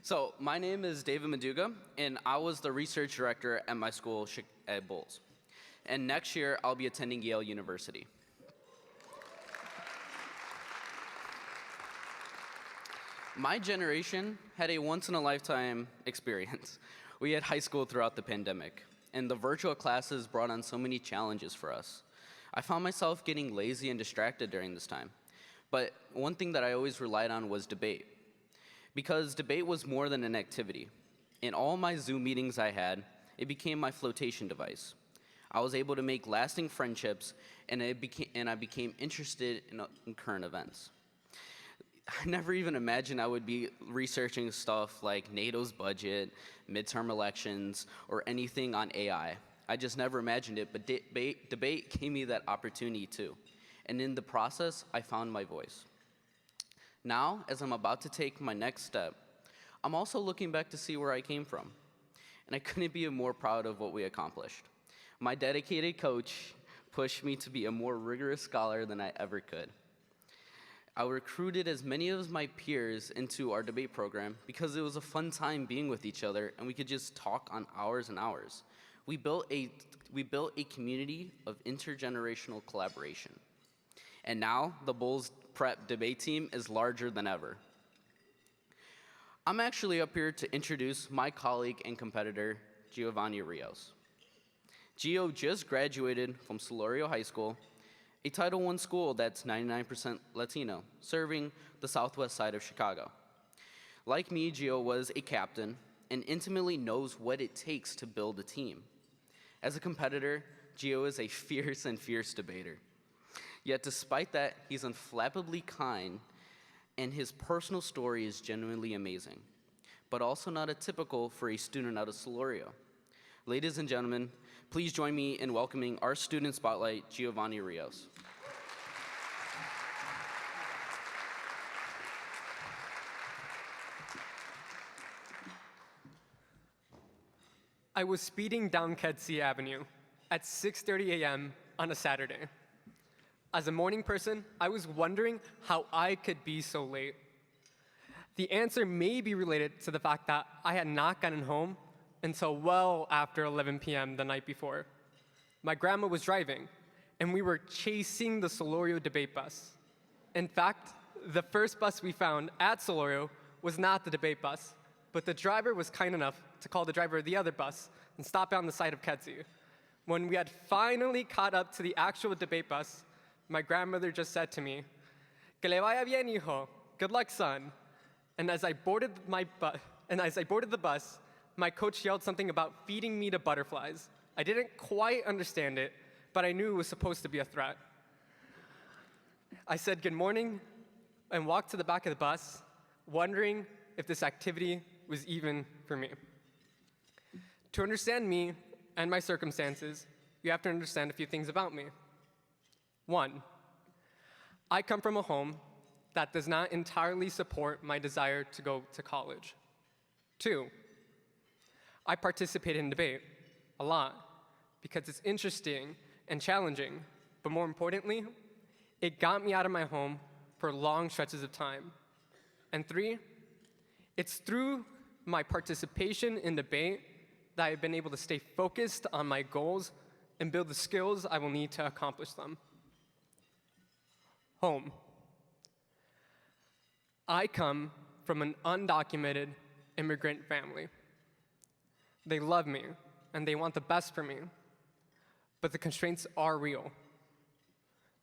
So my name is David Meduga, and I was the research director at my school at Bowles. And next year, I'll be attending Yale University. My generation had a once-in-a-lifetime experience. We had high school throughout the pandemic, and the virtual classes brought on so many challenges for us. I found myself getting lazy and distracted during this time. But one thing that I always relied on was debate, because debate was more than an activity. In all my Zoom meetings I had, it became my flotation device. I was able to make lasting friendships, and I became interested in current events. I never even imagined I would be researching stuff like NATO's budget, midterm elections, or anything on AI. I just never imagined it, but debate gave me that opportunity too. And in the process, I found my voice. Now, as I'm about to take my next step, I'm also looking back to see where I came from. And I couldn't be more proud of what we accomplished. My dedicated coach pushed me to be a more rigorous scholar than I ever could. I recruited as many of my peers into our debate program because it was a fun time being with each other and we could just talk on hours and hours. We built a community of intergenerational collaboration. And now the Bulls Prep debate team is larger than ever. I'm actually up here to introduce my colleague and competitor, Giovanni Rios. Gio just graduated from Solorio High School, a Title I school that's 99% Latino, serving the southwest side of Chicago. Like me, Gio was a captain and intimately knows what it takes to build a team. As a competitor, Gio is a fierce debater. Yet despite that, he's unflappably kind, and his personal story is genuinely amazing, but also not atypical for a student out of Solorio. Ladies and gentlemen, please join me in welcoming our student spotlight, Giovanni Rios. I was speeding down Kedzie Avenue at 6:30 a.m. on a Saturday. As a morning person, I was wondering how I could be so late. The answer may be related to the fact that I had not gotten home until well after 11 p.m. the night before. My grandma was driving, and we were chasing the Solorio debate bus. In fact, the first bus we found at Solorio was not the debate bus, but the driver was kind enough to call the driver of the other bus and stop on the side of Kedzie. When we had finally caught up to the actual debate bus, my grandmother just said to me, "Que le vaya bien, hijo. Good luck, son." And as I boarded the bus, my coach yelled something about feeding me to butterflies. I didn't quite understand it, but I knew it was supposed to be a threat. I said good morning and walked to the back of the bus, wondering if this activity was even for me. To understand me and my circumstances, you have to understand a few things about me. One, I come from a home that does not entirely support my desire to go to college. Two, I participate in debate a lot because it's interesting and challenging, but more importantly, it got me out of my home for long stretches of time. And three, it's through my participation in debate that I've been able to stay focused on my goals and build the skills I will need to accomplish them. Home. I come from an undocumented immigrant family. They love me, and they want the best for me, but the constraints are real.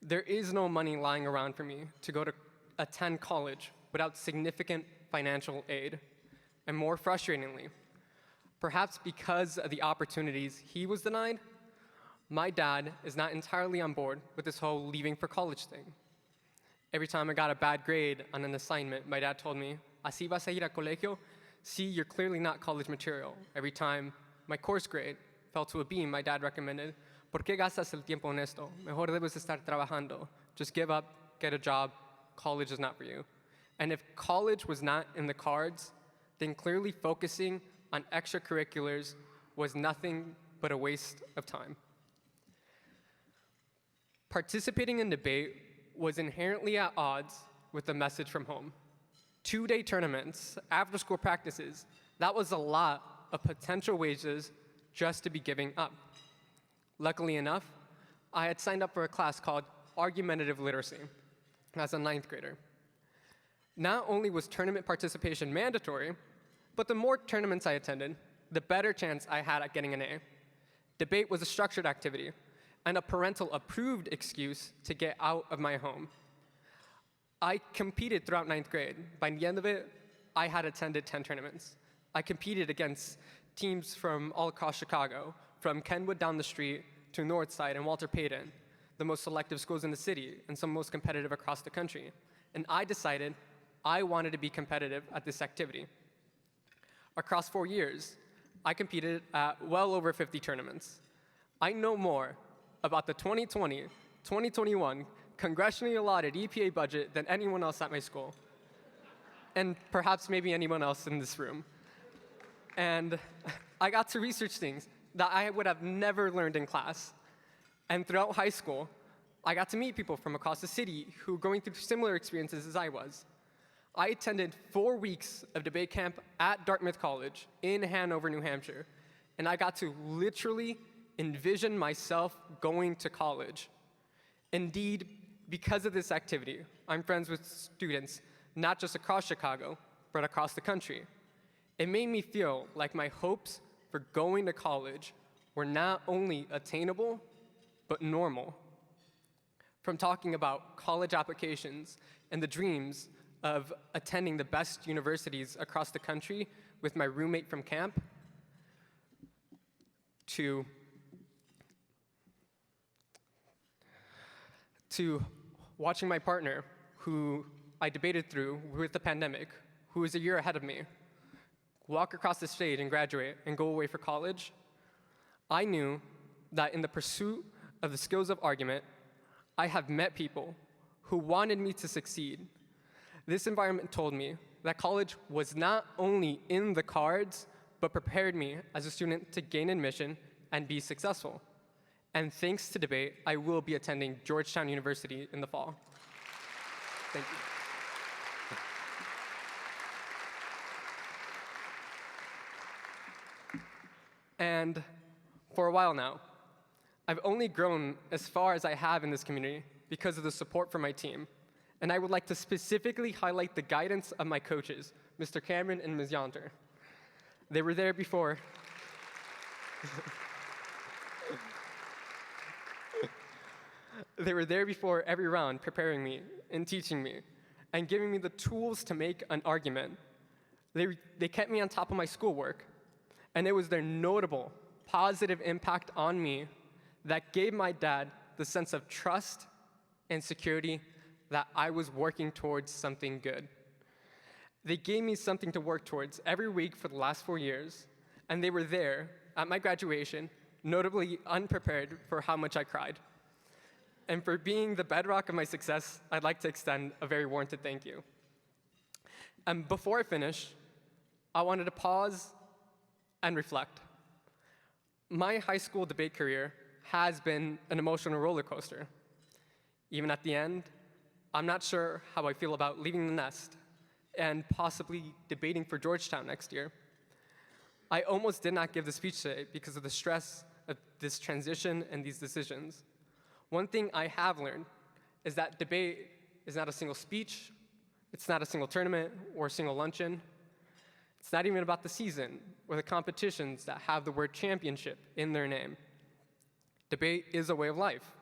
There is no money lying around for me to go to attend college without significant financial aid. And more frustratingly, perhaps because of the opportunities he was denied, my dad is not entirely on board with this whole leaving for college thing. Every time I got a bad grade on an assignment, my dad told me, "Así vas a ir a colegio? See, you're clearly not college material." Every time my course grade fell to a B, my dad recommended, "¿Por qué gastas el tiempo en esto? Mejor debes estar trabajando. Just give up, get a job. College is not for you." And if college was not in the cards, then clearly focusing on extracurriculars was nothing but a waste of time. Participating in debate was inherently at odds with the message from home. 2-day tournaments, after-school practices. That was a lot of potential wages just to be giving up. Luckily enough, I had signed up for a class called Argumentative Literacy as a 9th grader. Not only was tournament participation mandatory, but the more tournaments I attended, the better chance I had at getting an A. Debate was a structured activity and a parental-approved excuse to get out of my home. I competed throughout 9th grade. By the end of it, I had attended 10 tournaments. I competed against teams from all across Chicago, from Kenwood down the street to Northside and Walter Payton, the most selective schools in the city and some most competitive across the country. And I decided I wanted to be competitive at this activity. Across 4 years, I competed at well over 50 tournaments. I know more about the 2020-2021 congressionally allotted EPA budget than anyone else at my school, and perhaps maybe anyone else in this room. And I got to research things that I would have never learned in class. And throughout high school, I got to meet people from across the city who were going through similar experiences as I was. I attended 4 weeks of debate camp at Dartmouth College in Hanover, New Hampshire, and I got to literally envision myself going to college. Indeed, because of this activity, I'm friends with students not just across Chicago, but across the country. It made me feel like my hopes for going to college were not only attainable, but normal. From talking about college applications and the dreams of attending the best universities across the country with my roommate from camp, to watching my partner, who I debated through with the pandemic, who is a year ahead of me, walk across the stage and graduate and go away for college, I knew that in the pursuit of the skills of argument, I have met people who wanted me to succeed. This environment told me that college was not only in the cards, but prepared me as a student to gain admission and be successful. And thanks to debate, I will be attending Georgetown University in the fall. Thank you. And for a while now, I've only grown as far as I have in this community because of the support from my team. And I would like to specifically highlight the guidance of my coaches, Mr. Cameron and Ms. Yonter. They were there before. They were there before every round, preparing me and teaching me and giving me the tools to make an argument. They kept me on top of my schoolwork, and it was their notable, positive impact on me that gave my dad the sense of trust and security that I was working towards something good. They gave me something to work towards every week for the last 4 years, and they were there at my graduation, notably unprepared for how much I cried. And for being the bedrock of my success, I'd like to extend a very warranted thank you. And before I finish, I wanted to pause and reflect. My high school debate career has been an emotional roller coaster. Even at the end, I'm not sure how I feel about leaving the nest and possibly debating for Georgetown next year. I almost did not give the speech today because of the stress of this transition and these decisions. One thing I have learned is that debate is not a single speech, it's not a single tournament or a single luncheon. It's not even about the season or the competitions that have the word championship in their name. Debate is a way of life,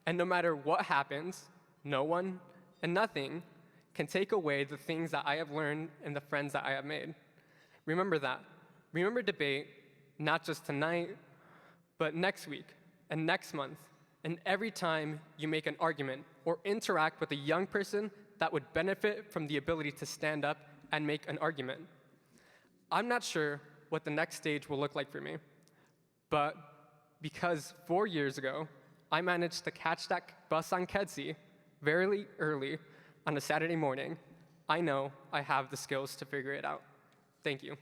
and no matter what happens, no one and nothing can take away the things that I have learned and the friends that I have made. Remember that. Remember debate, not just tonight, but next week and next month, and every time you make an argument or interact with a young person that would benefit from the ability to stand up and make an argument. I'm not sure what the next stage will look like for me, but because 4 years ago, I managed to catch that bus on Kedzie very early on a Saturday morning, I know I have the skills to figure it out. Thank you.